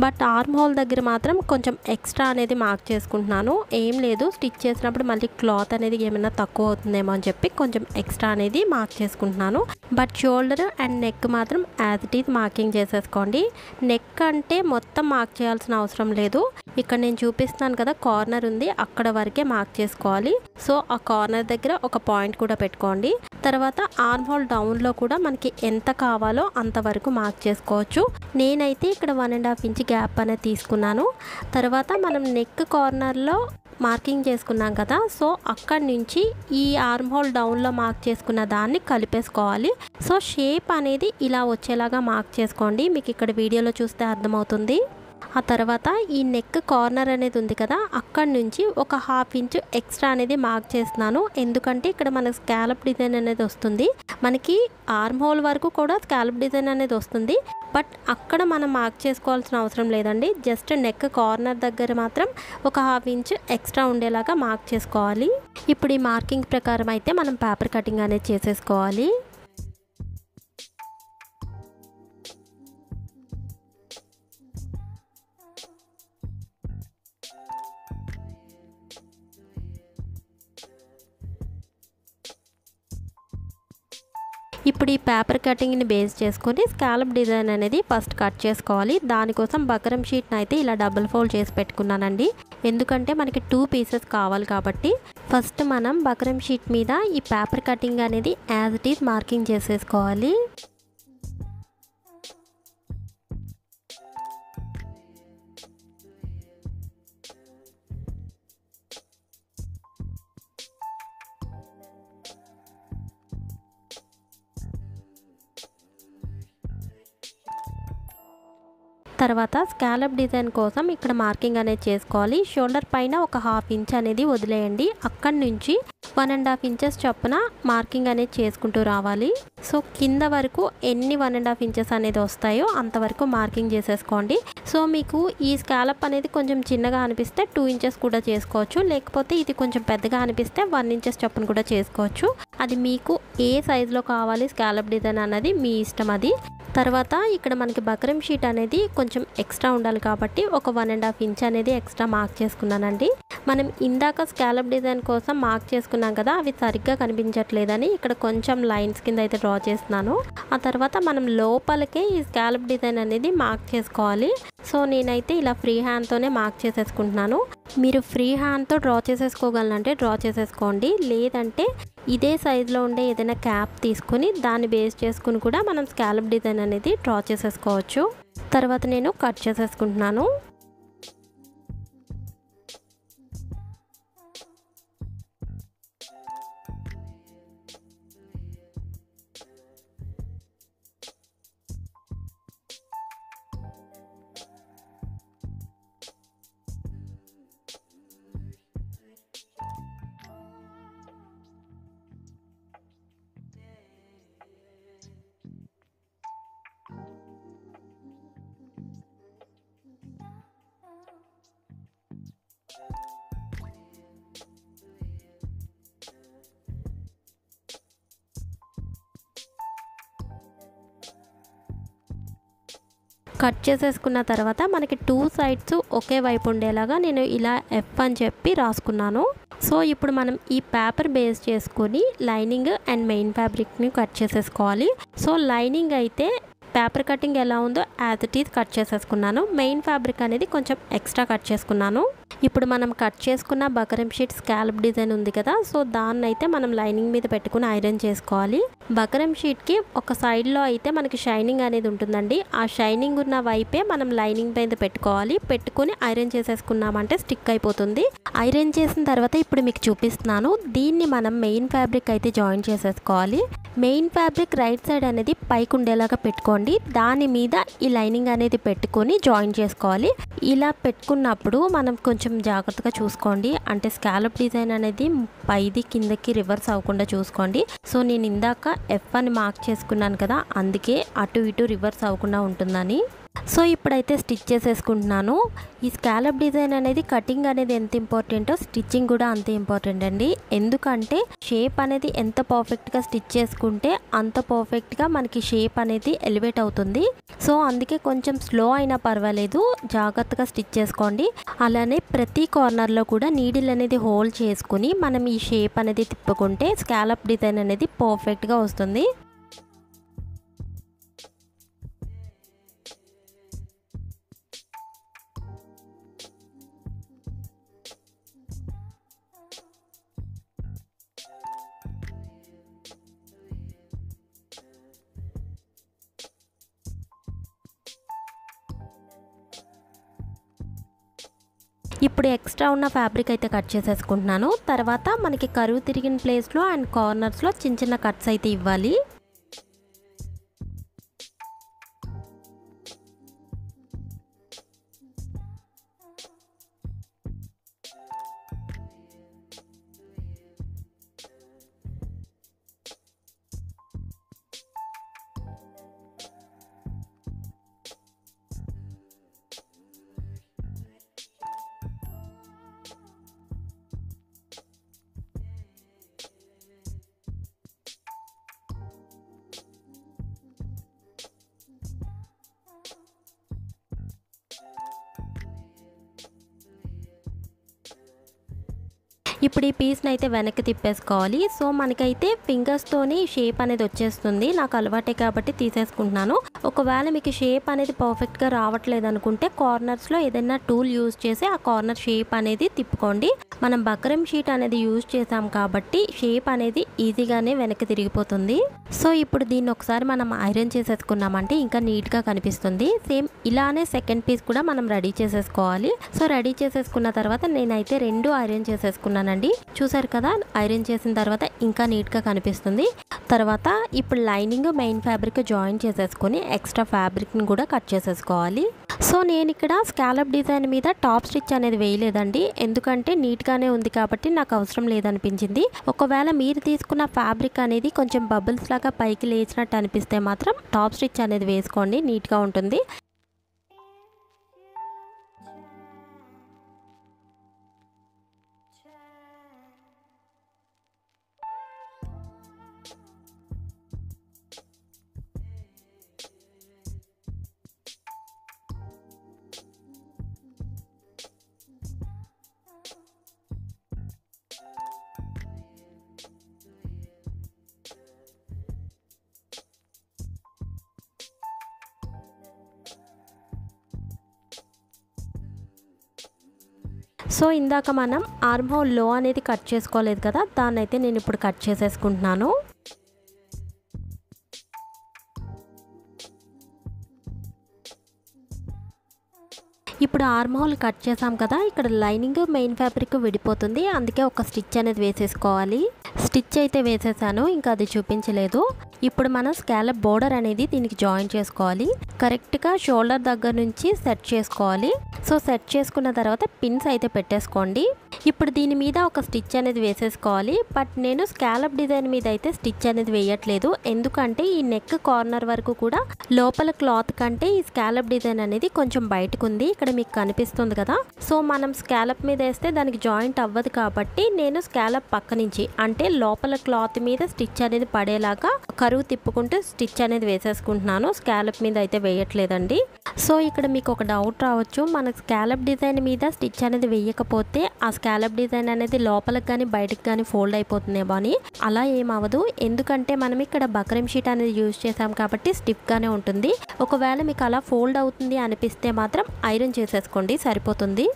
బట్ ఆర్మ్ హోల్ దగ్గర మాత్రం కొంచెం ఎక్స్ట్రా అనేది మార్క్ చేసుకుంటున్నాను. ఏం లేదు, స్టిచ్ చేసినప్పుడు మళ్ళీ క్లాత్ అనేది ఏమైనా తక్కువ అవుతుందేమో అని చెప్పి కొంచెం ఎక్స్ట్రా అనేది మార్క్ చేసుకుంటున్నాను. బట్ షోల్డర్ అండ్ నెక్ మాత్రం యాజ్ ఇట్ ఈజ్ మార్కింగ్ చేసేసుకోండి. నెక్ అంటే మొత్తం మార్క్ చేయాల్సిన అవసరం లేదు. ఇక్కడ నేను చూపిస్తున్నాను కదా, కార్నర్ ఉంది, అక్కడ వరకే మార్క్ చేసుకోవాలి. సో ఆ కార్నర్ దగ్గర ఒక పాయింట్ కూడా పెట్టుకోండి. తర్వాత ఆర్మ్ హోల్ డౌన్లో కూడా మనకి ఎంత కావాలో అంతవరకు మార్క్ చేసుకోవచ్చు. నేనైతే ఇక్కడ 1.5 ఇంచ్ గ్యాప్ అనేది తీసుకున్నాను. తర్వాత మనం నెక్ కార్నర్లో మార్కింగ్ చేసుకున్నాం కదా, సో అక్కడి నుంచి ఈ ఆర్మ్ హోల్ డౌన్లో మార్క్ చేసుకున్న దాన్ని కలిపేసుకోవాలి. సో షేప్ అనేది ఇలా వచ్చేలాగా మార్క్ చేసుకోండి. మీకు ఇక్కడ వీడియోలో చూస్తే అర్థమవుతుంది. ఆ తర్వాత ఈ నెక్ కార్నర్ అనేది ఉంది కదా, అక్కడి నుంచి ఒక 1/2 ఇంచ్ ఎక్స్ట్రా అనేది మార్క్ చేస్తున్నాను. ఎందుకంటే ఇక్కడ మనకు స్కాలప్ డిజైన్ అనేది వస్తుంది. మనకి ఆర్మ్ హోల్ వరకు కూడా స్కాలప్ డిజైన్ అనేది వస్తుంది. బట్ అక్కడ మనం మార్క్ చేసుకోవాల్సిన అవసరం లేదండి. జస్ట్ నెక్ కార్నర్ దగ్గర మాత్రం ఒక 1/2 ఇంచ్ ఎక్స్ట్రా ఉండేలాగా మార్క్ చేసుకోవాలి. ఇప్పుడు ఈ మార్కింగ్ ప్రకారం అయితే మనం పేపర్ కటింగ్ అనేది చేసేసుకోవాలి. ఇప్పుడు ఈ పేపర్ కటింగ్ని బేస్ చేసుకొని స్కాలప్ డిజైన్ అనేది ఫస్ట్ కట్ చేసుకోవాలి. దానికోసం బకరం షీట్ని అయితే ఇలా డబుల్ ఫోల్డ్ చేసి పెట్టుకున్నానండి. ఎందుకంటే మనకి 2 పీసెస్ కావాలి కాబట్టి ఫస్ట్ మనం బకరం షీట్ మీద ఈ పేపర్ కటింగ్ అనేది యాజ్ ఇట్ ఈజ్ మార్కింగ్ చేసేసుకోవాలి. తర్వాత స్కాలప్ డిజైన్ కోసం ఇక్కడ మార్కింగ్ అనేది చేసుకోవాలి. షోల్డర్ పైన ఒక 1/2 ఇంచ్ అనేది వదిలేయండి. అక్కడి నుంచి 1.5 ఇంచెస్ చొప్పున మార్కింగ్ అనేది చేసుకుంటూ రావాలి. సో కింద వరకు ఎన్ని 1.5 ఇంచెస్ అనేది వస్తాయో అంతవరకు మార్కింగ్ చేసేసుకోండి. సో మీకు ఈ స్కాలప్ అనేది కొంచెం చిన్నగా అనిపిస్తే 2 ఇంచెస్ కూడా చేసుకోవచ్చు. లేకపోతే ఇది కొంచెం పెద్దగా అనిపిస్తే 1 ఇంచెస్ చొప్పున కూడా చేసుకోవచ్చు. అది మీకు ఏ సైజులో కావాలి స్కాలప్ డిజైన్ అన్నది మీ ఇష్టం అది. తర్వాత ఇక్కడ మనకి బకరం షీట్ అనేది కొంచెం ఎక్స్ట్రా ఉండాలి కాబట్టి ఒక 1.5 ఇంచ్ అనేది ఎక్స్ట్రా మార్క్ చేసుకున్నానండి. మనం ఇందాక స్కాలప్ డిజైన్ కోసం మార్క్ చేసుకున్నాం కదా, అవి సరిగ్గా కనిపించట్లేదని ఇక్కడ కొంచెం లైన్స్ కింద అయితే డ్రా చేస్తున్నాను. ఆ తర్వాత మనం లోపలికే ఈ స్కాలప్ డిజైన్ అనేది మార్క్ చేసుకోవాలి. సో నేనైతే ఇలా ఫ్రీ హ్యాండ్తోనే మార్క్ చేసేసుకుంటున్నాను. మీరు ఫ్రీ హ్యాండ్తో డ్రా చేసేసుకోగలనంటే డ్రా చేసేసుకోండి. లేదంటే ఇదే సైజులో ఉండే ఏదైనా క్యాప్ తీసుకుని దాన్ని బేస్ చేసుకుని కూడా మనం స్కాలప్ డిజైన్ అనేది డ్రా చేసేసుకోవచ్చు. తర్వాత నేను కట్ చేసేసుకుంటున్నాను. కట్ చేసేసుకున్న తర్వాత మనకి 2 సైడ్స్ ఒకే వైపు ఉండేలాగా నేను ఇలా ఎఫ్ అని చెప్పి రాసుకున్నాను. సో ఇప్పుడు మనం ఈ పేపర్ బేస్ చేసుకొని లైనింగ్ అండ్ మెయిన్ ఫ్యాబ్రిక్ని కట్ చేసేసుకోవాలి. సో లైనింగ్ అయితే పేపర్ కటింగ్ ఎలా ఉందో యాజ్ ఇట్ ఈజ్ కట్ చేసేసుకున్నాను. మెయిన్ ఫ్యాబ్రిక్ అనేది కొంచెం ఎక్స్ట్రా కట్ చేసుకున్నాను. ఇప్పుడు మనం కట్ చేసుకున్న బకరం షీట్ స్కాలప్ డిజైన్ ఉంది కదా, సో దాన్ని అయితే మనం లైనింగ్ మీద పెట్టుకుని ఐరన్ చేసుకోవాలి. బకరం షీట్కి ఒక సైడ్లో అయితే మనకి షైనింగ్ అనేది ఉంటుందండి. ఆ షైనింగ్ ఉన్న వైపే మనం లైనింగ్ మీద పెట్టుకోవాలి. పెట్టుకుని ఐరన్ చేసేసుకున్నామంటే స్టిక్ అయిపోతుంది. ఐరన్ చేసిన తర్వాత ఇప్పుడు మీకు చూపిస్తున్నాను. దీన్ని మనం మెయిన్ ఫ్యాబ్రిక్ అయితే జాయిన్ చేసేసుకోవాలి. మెయిన్ ఫ్యాబ్రిక్ రైట్ సైడ్ అనేది పైకి ఉండేలాగా పెట్టుకోండి. దాని మీద ఈ లైనింగ్ అనేది పెట్టుకొని జాయిన్ చేసుకోవాలి. ఇలా పెట్టుకున్నప్పుడు మనం కొంచెం కొంచెం జాగ్రత్తగా చూసుకోండి. అంటే స్కాలప్ డిజైన్ అనేది పైది కిందకి రివర్స్ అవ్వకుండా చూసుకోండి. సో నేను ఇందాక ఎఫ్ అని మార్క్ చేసుకున్నాను కదా, అందుకే అటు ఇటు రివర్స్ అవ్వకుండా ఉంటుందని. సో ఇప్పుడైతే స్టిచ్ చేసేసుకుంటున్నాను. ఈ స్కాలప్ డిజైన్ అనేది కటింగ్ అనేది ఎంత ఇంపార్టెంటో స్టిచ్చింగ్ కూడా అంతే ఇంపార్టెంట్ అండి. ఎందుకంటే షేప్ అనేది ఎంత పర్ఫెక్ట్గా స్టిచ్ చేసుకుంటే అంత పర్ఫెక్ట్గా మనకి షేప్ అనేది ఎలివేట్ అవుతుంది. సో అందుకే కొంచెం స్లో అయినా పర్వాలేదు, జాగ్రత్తగా స్టిచ్ చేసుకోండి. అలానే ప్రతి కార్నర్లో కూడా నీడిల్ అనేది హోల్డ్ చేసుకుని మనం ఈ షేప్ అనేది తిప్పుకుంటే స్కాలప్ డిజైన్ అనేది పర్ఫెక్ట్గా వస్తుంది. ఇప్పుడు ఎక్స్ట్రా ఉన్న ఫ్యాబ్రిక్ అయితే కట్ చేసేసుకుంటున్నాను. తర్వాత మనకి కరువు తిరిగిన ప్లేస్లో అండ్ కార్నర్స్లో చిన్న చిన్న కట్స్ అయితే ఇవ్వాలి. ఇప్పుడు ఈ పీస్ని అయితే వెనక్కి తిప్పేసుకోవాలి. సో మనకైతే ఫింగర్స్తోని షేప్ అనేది వచ్చేస్తుంది. నాకు అలవాటే కాబట్టి తీసేసుకుంటున్నాను. ఒకవేళ మీకు షేప్ అనేది పర్ఫెక్ట్గా రావట్లేదు అనుకుంటే కార్నర్స్లో ఏదైనా టూల్ యూజ్ చేసి ఆ కార్నర్ షేప్ అనేది తిప్పుకోండి. మనం బక్రమ్ షీట్ అనేది యూజ్ చేసాం కాబట్టి షేప్ అనేది ఈజీగానే వెనక్కి తిరిగిపోతుంది. సో ఇప్పుడు దీన్ని ఒకసారి మనం ఐరన్ చేసేసుకున్నామంటే ఇంకా నీట్గా కనిపిస్తుంది. సేమ్ ఇలానే సెకండ్ పీస్ కూడా మనం రెడీ చేసేసుకోవాలి. సో రెడీ చేసేసుకున్న తర్వాత నేనైతే 2 ఐరన్ చేసేసుకున్నానండి. చూసారు కదా, ఐరన్ చేసిన తర్వాత ఇంకా నీట్గా కనిపిస్తుంది. తర్వాత ఇప్పుడు లైనింగ్ మెయిన్ ఫ్యాబ్రిక్ జాయిన్ చేసేసుకొని ఎక్స్ట్రా ఫ్యాబ్రిక్ని కూడా కట్ చేసేసుకోవాలి. సో నేను ఇక్కడ స్కాలప్ డిజైన్ మీద టాప్ స్టిచ్ అనేది వేయలేదండి, ఎందుకంటే నీట్గానే ఉంది కాబట్టి నాకు అవసరం లేదనిపించింది. ఒకవేళ మీరు తీసుకున్న ఫ్యాబ్రిక్ అనేది కొంచెం బబుల్స్ లాగా పైకి లేచినట్టు అనిపిస్తే మాత్రం టాప్ స్టిచ్ అనేది వేసుకోండి, నీట్గా ఉంటుంది. సో ఇందాక మనం ఆర్మ్ హోల్ లో అనేది కట్ చేసుకోలేదు కదా, దాన్ని అయితే నేను ఇప్పుడు కట్ చేసేసుకుంటున్నాను. ఇప్పుడు ఆర్మ్ హోల్ కట్ చేసాం కదా, ఇక్కడ లైనింగ్ మెయిన్ ఫ్యాబ్రిక్ విడిపోతుంది, అందుకే ఒక స్టిచ్ అనేది వేసేసుకోవాలి. స్టిచ్ అయితే వేసేసాను, ఇంకా అది చూపించలేదు. ఇప్పుడు మనం స్కాలప్ బోర్డర్ అనేది దీనికి జాయిన్ చేసుకోవాలి. కరెక్ట్గా షోల్డర్ దగ్గర నుంచి సెట్ చేసుకోవాలి. సో సెట్ చేసుకున్న తర్వాత పిన్స్ అయితే పెట్టేసుకోండి. ఇప్పుడు దీని మీద ఒక స్టిచ్ అనేది వేసేసుకోవాలి. బట్ నేను స్కాలప్ డిజైన్ మీద అయితే స్టిచ్ అనేది వేయట్లేదు, ఎందుకంటే ఈ నెక్ కార్నర్ వరకు కూడా లోపల క్లాత్ కంటే ఈ స్కాలప్ డిజైన్ అనేది కొంచెం బయటకు ఉంది, ఇక్కడ మీకు కనిపిస్తుంది కదా. సో మనం స్కాలప్ మీద వేస్తే దానికి జాయింట్ అవ్వదు కాబట్టి నేను స్కాలప్ పక్క నుంచి అంటే లోపల క్లాత్ మీద స్టిచ్ అనేది పడేలాగా కరువు తిప్పుకుంటూ స్టిచ్ అనేది వేసేసుకుంటున్నాను. స్కాలప్ మీద అయితే వేయట్లేదండి. సో ఇక్కడ మీకు ఒక డౌట్ రావచ్చు, మనకు స్కాలప్ డిజైన్ మీద స్టిచ్ అనేది వేయకపోతే ఆ స్కాలప్ డిజైన్ అనేది లోపలికి కానీ బయటకు కానీ ఫోల్డ్ అయిపోతుందేమో అని. అలా ఏమవ్వదు, ఎందుకంటే మనం ఇక్కడ బక్రమ్ షీట్ అనేది యూజ్ చేసాం కాబట్టి స్టిఫ్గానే ఉంటుంది. ఒకవేళ మీకు అలా ఫోల్డ్ అవుతుంది అనిపిస్తే మాత్రం ఐరన్ చేసేసుకోండి, సరిపోతుంది.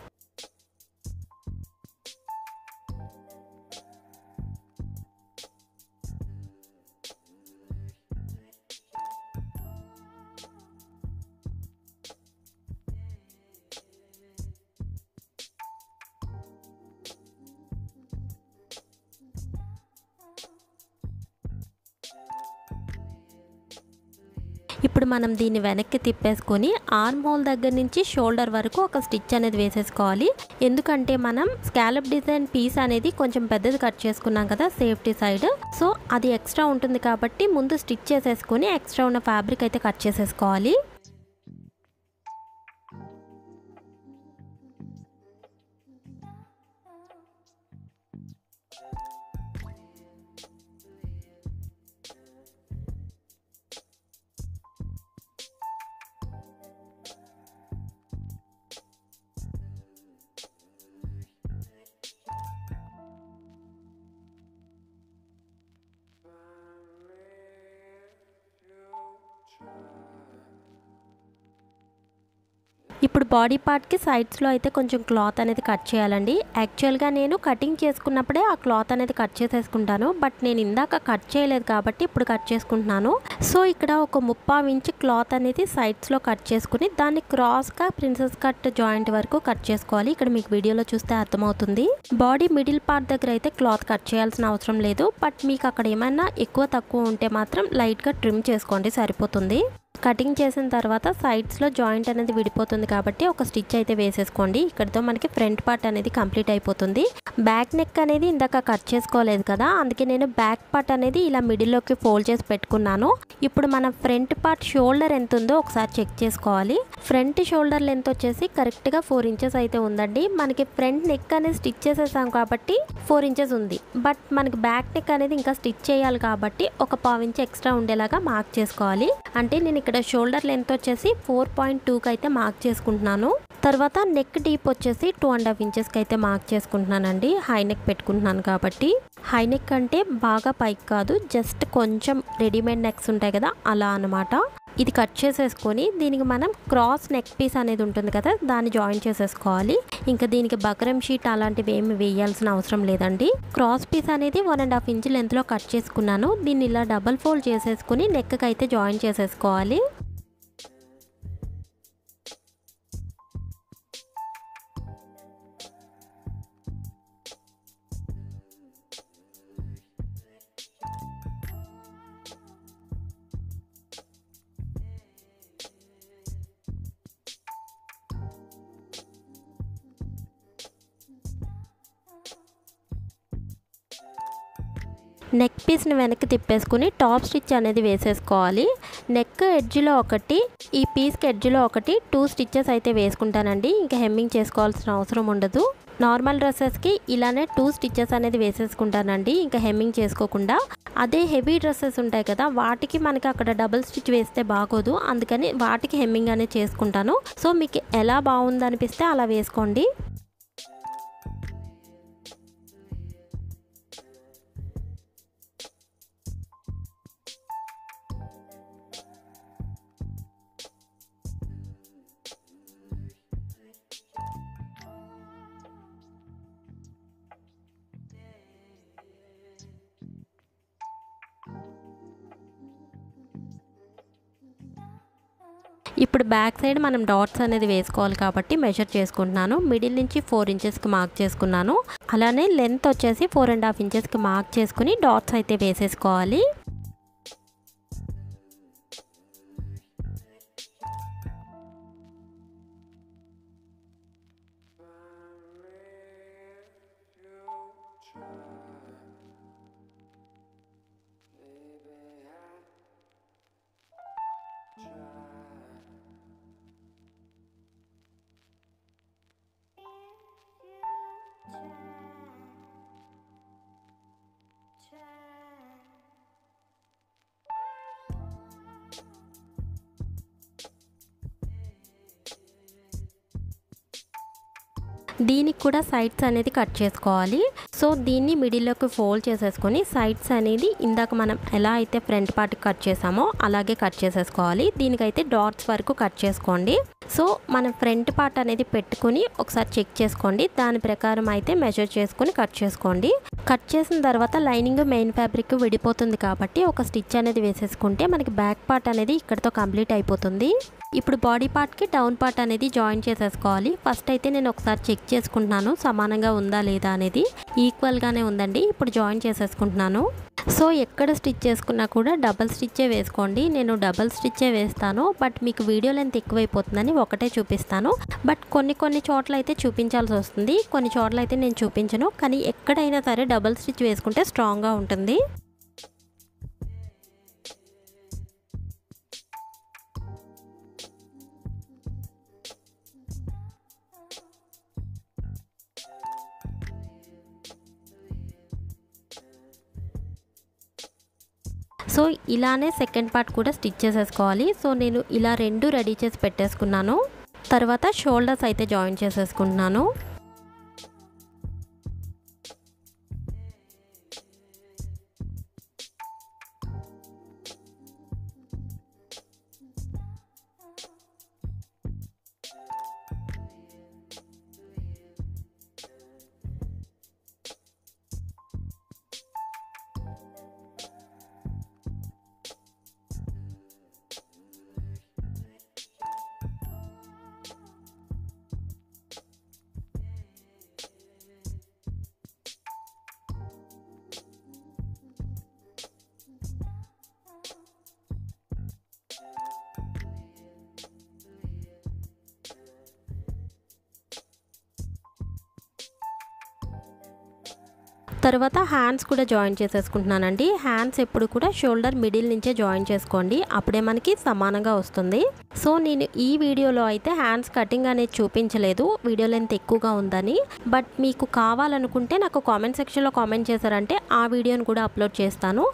ఇప్పుడు ఇప్పుడు మనం దీన్ని వెనక్కి తిప్పేసుకొని ఆర్మ్ హోల్ దగ్గర నుంచి షోల్డర్ వరకు ఒక స్టిచ్ అనేది వేసేసుకోవాలి. ఎందుకంటే మనం స్కాలప్ డిజైన్ పీస్ అనేది కొంచెం పెద్దది కట్ చేసుకున్నాం కదా సేఫ్టీ సైడ్, సో అది ఎక్స్ట్రా ఉంటుంది కాబట్టి ముందు స్టిచ్ చేసేసుకొని ఎక్స్ట్రా ఉన్న ఫ్యాబ్రిక్ అయితే కట్ చేసేసుకోవాలి. ఇప్పుడు బాడీ పార్ట్కి సైడ్స్లో అయితే కొంచెం క్లాత్ అనేది కట్ చేయాలండి. యాక్చువల్గా నేను కటింగ్ చేసుకున్నప్పుడే ఆ క్లాత్ అనేది కట్ చేసేసుకుంటాను, బట్ నేను ఇందాక కట్ చేయలేదు కాబట్టి ఇప్పుడు కట్ చేసుకుంటున్నాను. సో ఇక్కడ ఒక 3/4 ఇంచ్ క్లాత్ అనేది సైడ్స్లో కట్ చేసుకుని దాన్ని క్రాస్గా ప్రిన్సెస్ కట్ జాయింట్ వరకు కట్ చేసుకోవాలి. ఇక్కడ మీకు వీడియోలో చూస్తే అర్థమవుతుంది. బాడీ మిడిల్ పార్ట్ దగ్గర అయితే క్లాత్ కట్ చేయాల్సిన అవసరం లేదు, బట్ మీకు అక్కడ ఏమైనా ఎక్కువ తక్కువ ఉంటే మాత్రం లైట్గా ట్రిమ్ చేసుకోండి, సరిపోతుంది. కటింగ్ చేసిన తర్వాత సైడ్స్లో జాయింట్ అనేది విడిపోతుంది కాబట్టి ఒక స్టిచ్ అయితే వేసేసుకోండి. ఇక్కడితో మనకి ఫ్రంట్ పార్ట్ అనేది కంప్లీట్ అయిపోతుంది. బ్యాక్ నెక్ అనేది ఇందాక కట్ చేసుకోలేదు కదా, అందుకే నేను బ్యాక్ పార్ట్ అనేది ఇలా మిడిల్లోకి ఫోల్డ్ చేసి పెట్టుకున్నాను. ఇప్పుడు మన ఫ్రంట్ పార్ట్ షోల్డర్ ఎంత ఉందో ఒకసారి చెక్ చేసుకోవాలి. ఫ్రంట్ షోల్డర్ లెంత్ వచ్చేసి కరెక్ట్గా 4 ఇంచెస్ అయితే ఉందండి. మనకి ఫ్రంట్ నెక్ అనేది స్టిచ్ చేసేసాం కాబట్టి 4 ఇంచెస్ ఉంది, బట్ మనకి బ్యాక్ నెక్ అనేది ఇంకా స్టిచ్ చేయాలి కాబట్టి ఒక 1/4 ఇంచ్ ఎక్స్ట్రా ఉండేలాగా మార్క్ చేసుకోవాలి. అంటే నేను ఇక్కడ షోల్డర్ లెంత్ వచ్చేసి 4.2కి అయితే మార్క్ చేసుకుంటున్నాను. తర్వాత నెక్ డీప్ వచ్చేసి 2.5 ఇంచెస్కి అయితే మార్క్ చేసుకుంటున్నానండి. హై నెక్ పెట్టుకుంటున్నాను కాబట్టి. హై నెక్ అంటే బాగా పైకి కాదు, జస్ట్ కొంచెం రెడీమేడ్ నెక్స్ ఉంటాయి కదా అలా అనమాట. ఇది కట్ చేసేసుకొని దీనికి మనం క్రాస్ నెక్ పీస్ అనేది ఉంటుంది కదా, దాన్ని జాయిన్ చేసేసుకోవాలి. ఇంకా దీనికి బకరం షీట్ అలాంటివి ఏమి వేయాల్సిన అవసరం లేదండి. క్రాస్ పీస్ అనేది 1.5 ఇంచ్ లెంత్లో కట్ చేసుకున్నాను. దీన్ని ఇలా డబల్ ఫోల్డ్ చేసేసుకుని నెక్కి అయితే జాయిన్ చేసేసుకోవాలి. నెక్ పీస్ని వెనక్కి తిప్పేసుకుని టాప్ స్టిచ్ అనేది వేసేసుకోవాలి. నెక్ ఎడ్జ్లో ఒకటి, ఈ పీస్కి ఎడ్జ్లో ఒకటి 2 స్టిచ్చెస్ అయితే వేసుకుంటానండి. ఇంకా హెమ్మింగ్ చేసుకోవాల్సిన అవసరం ఉండదు. నార్మల్ డ్రెస్సెస్కి ఇలానే 2 స్టిచ్చెస్ అనేది వేసేసుకుంటానండి, ఇంకా హెమ్మింగ్ చేసుకోకుండా. అదే హెవీ డ్రెస్సెస్ ఉంటాయి కదా, వాటికి మనకి అక్కడ డబుల్ స్టిచ్ వేస్తే బాగోదు, అందుకని వాటికి హెమ్మింగ్ అనేది చేసుకుంటాను. సో మీకు ఎలా బాగుందనిపిస్తే అలా వేసుకోండి. ఇప్పుడు బ్యాక్ సైడ్ మనం డాట్స్ అనేది వేసుకోవాలి కాబట్టి మెజర్ చేసుకుంటున్నాను. మిడిల్ నుంచి 4 ఇంచెస్కి మార్క్ చేసుకున్నాను. అలానే లెంత్ వచ్చేసి 4.5 ఇంచెస్కి మార్క్ చేసుకుని డాట్స్ అయితే వేసేసుకోవాలి. దీనికి కూడా సైడ్స్ అనేది కట్ చేసుకోవాలి. సో దీన్ని మిడిల్లోకి ఫోల్డ్ చేసేసుకొని సైడ్స్ అనేది ఇందాక మనం ఎలా అయితే ఫ్రంట్ పార్ట్ కట్ చేసామో అలాగే కట్ చేసేసుకోవాలి. దీనికైతే డాట్స్ వరకు కట్ చేసుకోండి. సో మనం ఫ్రంట్ పార్ట్ అనేది పెట్టుకొని ఒకసారి చెక్ చేసుకోండి. దాని ప్రకారం అయితే మెజర్ చేసుకొని కట్ చేసుకోండి. కట్ చేసిన తర్వాత లైనింగ్ మెయిన్ ఫ్యాబ్రిక్ విడిపోతుంది కాబట్టి ఒక స్టిచ్ అనేది వేసేసుకుంటే మనకి బ్యాక్ పార్ట్ అనేది ఇక్కడతో కంప్లీట్ అయిపోతుంది. ఇప్పుడు బాడీ పార్ట్కి డౌన్ పార్ట్ అనేది జాయిన్ చేసేసుకోవాలి. ఫస్ట్ అయితే నేను ఒకసారి చెక్ చేసుకుంటున్నాను సమానంగా ఉందా లేదా అనేది. ఈక్వల్గానే ఉందండి. ఇప్పుడు జాయిన్ చేసేసుకుంటున్నాను. సో ఎక్కడ స్టిచ్ చేసుకున్నా కూడా డబల్ స్టిచ్చే వేసుకోండి. నేను డబల్ స్టిచ్చే వేస్తాను, బట్ మీకు వీడియో లెంత్ ఎక్కువైపోతుందని ఒకటే చూపిస్తాను. బట్ కొన్ని చోట్ల అయితే చూపించాల్సి వస్తుంది, కొన్ని చోట్ల అయితే నేను చూపించను. కానీ ఎక్కడైనా సరే డబల్ స్టిచ్ వేసుకుంటే స్ట్రాంగ్గా ఉంటుంది. సో ఇలానే సెకండ్ పార్ట్ కూడా స్టిచ్ చేసేసుకోవాలి. సో నేను ఇలా 2 రెడీ చేసి పెట్టేసుకున్నాను. తర్వాత షోల్డర్స్ అయితే జాయిన్ చేసేసుకుంటున్నాను. తర్వాత హ్యాండ్స్ కూడా జాయిన్ చేసేసుకుంటున్నానండి. హ్యాండ్స్ ఎప్పుడు కూడా షోల్డర్ మిడిల్ నుంచే జాయిన్ చేసుకోండి, అప్పుడే మనకి సమానంగా వస్తుంది. సో నేను ఈ వీడియోలో అయితే హ్యాండ్స్ కటింగ్ అనేది చూపించలేదు, వీడియో లెంత్ ఎక్కువగా ఉందని. బట్ మీకు కావాలనుకుంటే నాకు కామెంట్ సెక్షన్లో కామెంట్ చేశారంటే ఆ వీడియోని కూడా అప్లోడ్ చేస్తాను.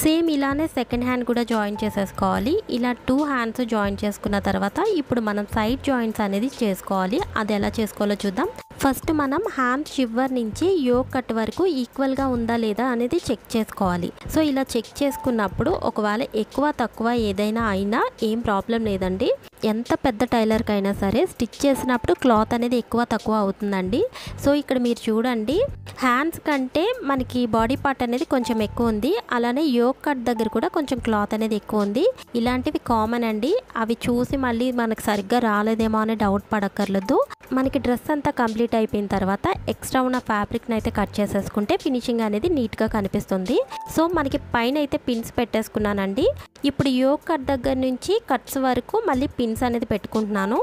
సేమ్ ఇలానే సెకండ్ హ్యాండ్ కూడా జాయిన్ చేసేసుకోవాలి. ఇలా 2 హ్యాండ్స్ జాయిన్ చేసుకున్న తర్వాత ఇప్పుడు మనం సైడ్ జాయింట్స్ అనేది చేసుకోవాలి. అది ఎలా చేసుకోవాలో చూద్దాం. ఫస్ట్ మనం హ్యాండ్ షివర్ నుంచి యోక్ కట్ వరకు ఈక్వల్గా ఉందా లేదా అనేది చెక్ చేసుకోవాలి. సో ఇలా చెక్ చేసుకున్నప్పుడు ఒకవేళ ఎక్కువ తక్కువ ఏదైనా అయినా ఏం ప్రాబ్లం లేదండి. ఎంత పెద్ద టైలర్కి అయినా సరే స్టిచ్ చేసినప్పుడు క్లాత్ అనేది ఎక్కువ తక్కువ అవుతుందండి. సో ఇక్కడ మీరు చూడండి, హ్యాండ్స్ కంటే మనకి బాడీ పార్ట్ అనేది కొంచెం ఎక్కువ ఉంది, అలానే యోక్ కట్ దగ్గర కూడా కొంచెం క్లాత్ అనేది ఎక్కువ ఉంది. ఇలాంటివి కామన్ అండి, అవి చూసి మళ్ళీ మనకు సరిగ్గా రాలేదేమో అనే డౌట్ పడక్కర్లేదు. మనకి డ్రెస్ అంతా కంప్లీట్ అయిపోయిన తర్వాత ఎక్స్ట్రా ఉన్న ఫ్యాబ్రిక్ని అయితే కట్ చేసేసుకుంటే ఫినిషింగ్ అనేది నీట్గా కనిపిస్తుంది. సో మనకి పైన అయితే పిన్స్ పెట్టేసుకున్నానండి. ఇప్పుడు యోక్ కట్ దగ్గర నుంచి కట్స్ వరకు మళ్ళీ పిన్స్ అనేది పెట్టుకుంటున్నాను.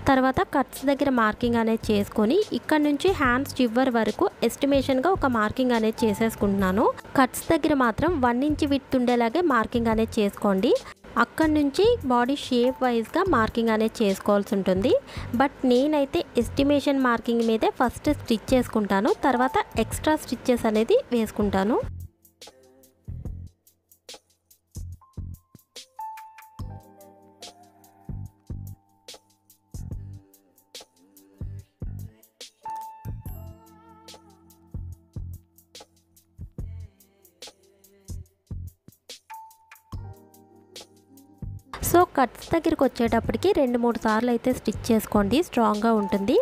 తర్వాత కట్స్ దగ్గర మార్కింగ్ అనేది చేసుకొని ఇక్కడ నుంచి హ్యాండ్స్ చివర్ వరకు ఎస్టిమేషన్గా ఒక మార్కింగ్ అనేది చేసేసుకుంటున్నాను. కట్స్ దగ్గర మాత్రం 1 ఇంచ్ విడ్త్ ఉండేలాగే మార్కింగ్ అనేది చేసుకోండి. అక్కడ నుంచి బాడీ షేప్ వైజ్గా మార్కింగ్ అనేది చేసుకోవాల్సి ఉంటుంది. బట్ నేనైతే ఎస్టిమేషన్ మార్కింగ్ మీదే ఫస్ట్ స్టిచ్ చేసుకుంటాను, తర్వాత ఎక్స్ట్రా స్టిచ్చెస్ అనేది వేసుకుంటాను. సో కట్స్ దగ్గరికి వచ్చేటప్పటికి 2-3 సార్లు అయితే స్టిచ్ చేసుకోండి, స్ట్రాంగ్గా ఉంటుంది.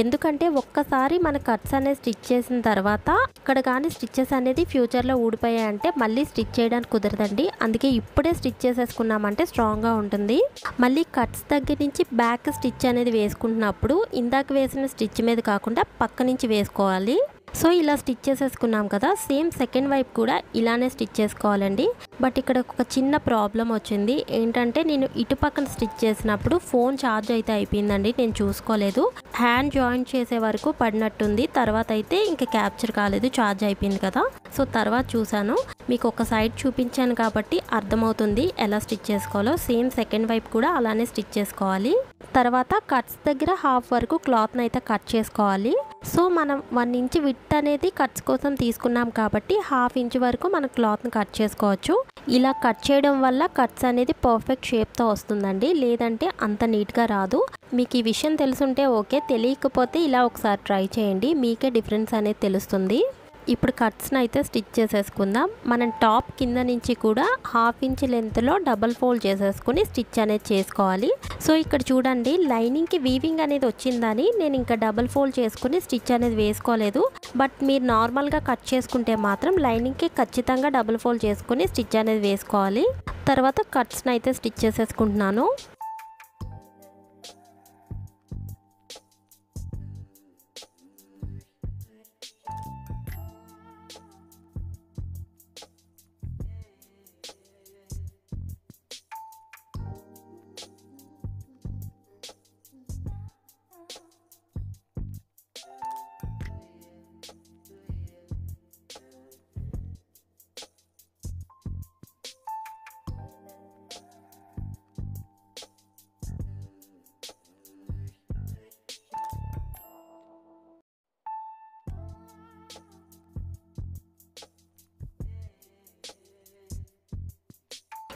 ఎందుకంటే ఒక్కసారి మన కట్స్ అనేది స్టిచ్ చేసిన తర్వాత ఇక్కడ కానీ స్టిచ్చెస్ అనేది ఫ్యూచర్లో ఊడిపోయాయంటే మళ్ళీ స్టిచ్ చేయడానికి కుదరదండి. అందుకే ఇప్పుడే స్టిచ్ చేసేసుకున్నామంటే స్ట్రాంగ్గా ఉంటుంది. మళ్ళీ కట్స్ దగ్గర నుంచి బ్యాక్ స్టిచ్ అనేది వేసుకుంటున్నప్పుడు ఇందాక వేసిన స్టిచ్ మీద కాకుండా పక్క నుంచి వేసుకోవాలి. సో ఇలా స్టిచ్ చేసేసుకున్నాం కదా, సేమ్ సెకండ్ వైపు కూడా ఇలానే స్టిచ్ చేసుకోవాలండి. బట్ ఇక్కడ ఒక చిన్న ప్రాబ్లం వచ్చింది. ఏంటంటే నేను ఇటు పక్కన స్టిచ్ చేసినప్పుడు ఫోన్ ఛార్జ్ అయితే అయిపోయిందండి, నేను చూసుకోలేదు. హ్యాండ్ జాయింట్ చేసే వరకు పడినట్టుంది, తర్వాత అయితే ఇంకా క్యాప్చర్ కాలేదు, ఛార్జ్ అయిపోయింది కదా. సో తర్వాత చూసాను, మీకు ఒక సైడ్ చూపించాను కాబట్టి అర్థమవుతుంది ఎలా స్టిచ్ చేసుకోవాలో. సేమ్ సెకండ్ వైపు కూడా అలానే స్టిచ్ చేసుకోవాలి. తర్వాత కట్స్ దగ్గర హాఫ్ వరకు క్లాత్ని అయితే కట్ చేసుకోవాలి. సో మనం 1 ఇంచ్ విడ్త్ అనేది కట్స్ కోసం తీసుకున్నాం కాబట్టి హాఫ్ ఇంచ్ వరకు మనం క్లాత్ని కట్ చేసుకోవచ్చు. ఇలా కట్ చేయడం వల్ల కట్స్ అనేది పర్ఫెక్ట్ షేప్తో వస్తుందండి, లేదంటే అంత నీట్గా రాదు. మీకు ఈ విషయం తెలుసుంటే ఓకే, తెలియకపోతే ఇలా ఒకసారి ట్రై చేయండి, మీకే డిఫరెన్స్ అనేది తెలుస్తుంది. ఇప్పుడు కట్స్ని అయితే స్టిచ్ చేసేసుకుందాం. మనం టాప్ కింద నుంచి కూడా హాఫ్ ఇంచ్ లెంత్లో డబల్ ఫోల్డ్ చేసేసుకుని స్టిచ్ అనేది చేసుకోవాలి. సో ఇక్కడ చూడండి, లైనింగ్కి వీవింగ్ అనేది వచ్చిందని నేను ఇంకా డబల్ ఫోల్డ్ చేసుకుని స్టిచ్ అనేది వేసుకోలేదు. బట్ మీరు నార్మల్గా కట్ చేసుకుంటే మాత్రం లైనింగ్కి ఖచ్చితంగా డబల్ ఫోల్డ్ చేసుకుని స్టిచ్ అనేది వేసుకోవాలి. తర్వాత కట్స్ని అయితే స్టిచ్ చేసేసుకుంటున్నాను.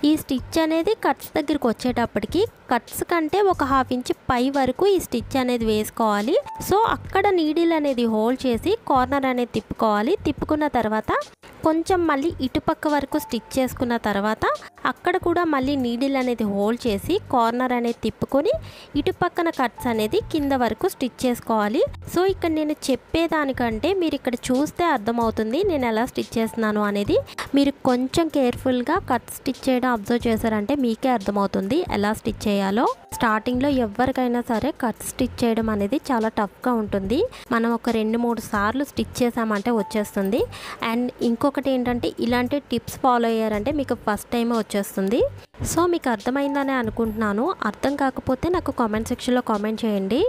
ఈ స్టిచ్ అనేది కట్స్ దగ్గరికి వచ్చేటప్పటికి కట్స్ కంటే ఒక హాఫ్ ఇంచ్ పై వరకు ఈ స్టిచ్ అనేది వేసుకోవాలి. సో అక్కడ నీడిల్ అనేది హోల్డ్ చేసి కార్నర్ అనేది తిప్పుకోవాలి. తిప్పుకున్న తర్వాత కొంచెం మళ్ళీ ఇటుపక్క వరకు స్టిచ్ చేసుకున్న తర్వాత అక్కడ కూడా మళ్ళీ నీడిల్ అనేది హోల్డ్ చేసి కార్నర్ అనేది తిప్పుకొని ఇటుపక్కన కట్స్ అనేది కింద వరకు స్టిచ్ చేసుకోవాలి. సో ఇక్కడ నేను చెప్పేదానికంటే మీరు ఇక్కడ చూస్తే అర్థమవుతుంది నేను ఎలా స్టిచ్ చేస్తున్నాను అనేది. మీరు కొంచెం కేర్ఫుల్గా కట్ స్టిచ్ చేయడం అబ్జర్వ్ చేశారంటే మీకే అర్థమవుతుంది ఎలా స్టిచ్ చేయాలో. స్టార్టింగ్లో ఎవరికైనా సరే కట్ స్టిచ్ చేయడం అనేది చాలా టఫ్గా ఉంటుంది. మనం ఒక 2-3 సార్లు స్టిచ్ చేసామంటే వచ్చేస్తుంది. అండ్ ఇంకొకటి ఏంటంటే ఇలాంటి టిప్స్ ఫాలో అయ్యారంటే మీకు ఫస్ట్ టైమే వచ్చేస్తుంది. సో మీకు అర్థమైందనే అనుకుంటున్నాను. అర్థం కాకపోతే నాకు కామెంట్ సెక్షన్లో కామెంట్ చేయండి.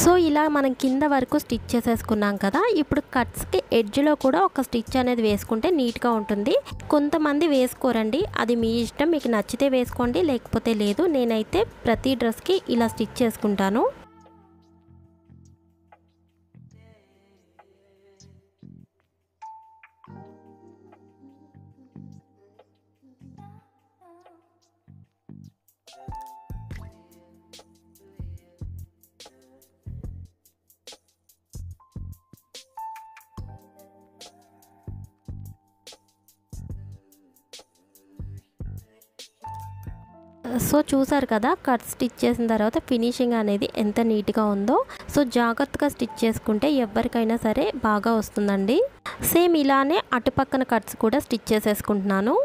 సో ఇలా మనం కింద వరకు స్టిచ్ చేసేసుకున్నాం కదా. ఇప్పుడు కట్స్కి ఎడ్జ్లో కూడా ఒక స్టిచ్ అనేది వేసుకుంటే నీట్గా ఉంటుంది. కొంతమంది వేసుకోరండి, అది మీ ఇష్టం, మీకు నచ్చితే వేసుకోండి లేకపోతే లేదు. నేనైతే ప్రతి డ్రెస్కి ఇలా స్టిచ్ చేసుకుంటాను. సో చూసారు కదా, కట్ స్టిచ్ చేసిన తర్వాత ఫినిషింగ్ అనేది ఎంత నీట్గా ఉందో. సో జాగ్రత్తగా స్టిచ్ చేసుకుంటే ఎవరికైనా సరే బాగా వస్తుందండి. సేమ్ ఇలానే అటుపక్కన కట్స్ కూడా స్టిచ్ చేసేసుకుంటున్నాను.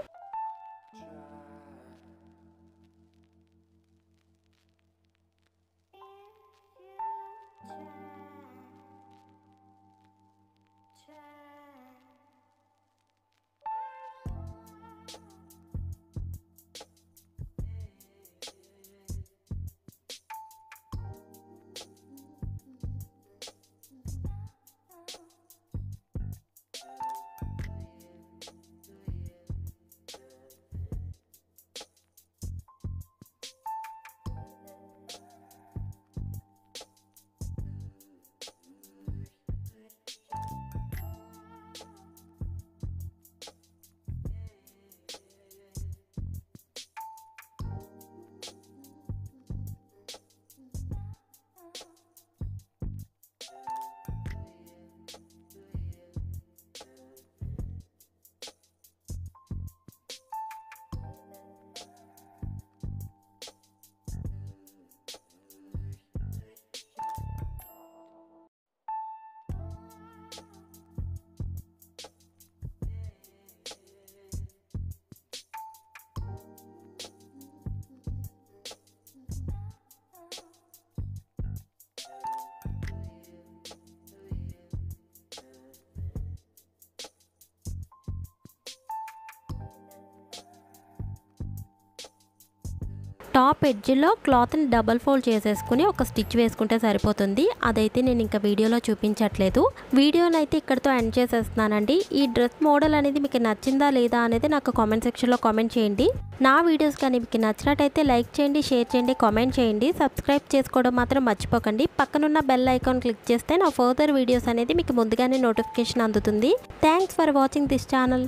టాప్ ఎడ్జ్లో క్లాత్ని డబల్ ఫోల్డ్ చేసేసుకుని ఒక స్టిచ్ వేసుకుంటే సరిపోతుంది. అదైతే నేను ఇంకా వీడియోలో చూపించట్లేదు. వీడియోని అయితే ఇక్కడితో ఎండ్ చేసేస్తున్నానండి. ఈ డ్రెస్ మోడల్ అనేది మీకు నచ్చిందా లేదా అనేది నాకు కామెంట్ సెక్షన్లో కామెంట్ చేయండి. నా వీడియోస్ కానీ మీకు నచ్చినట్టయితే లైక్ చేయండి, షేర్ చేయండి, కామెంట్ చేయండి. సబ్స్క్రైబ్ చేసుకోవడం మాత్రం మర్చిపోకండి. పక్కనున్న బెల్ ఐకాన్ క్లిక్ చేస్తే నా ఫర్దర్ వీడియోస్ అనేది మీకు ముందుగానే నోటిఫికేషన్ అందుతుంది. Thanks for watching this channel.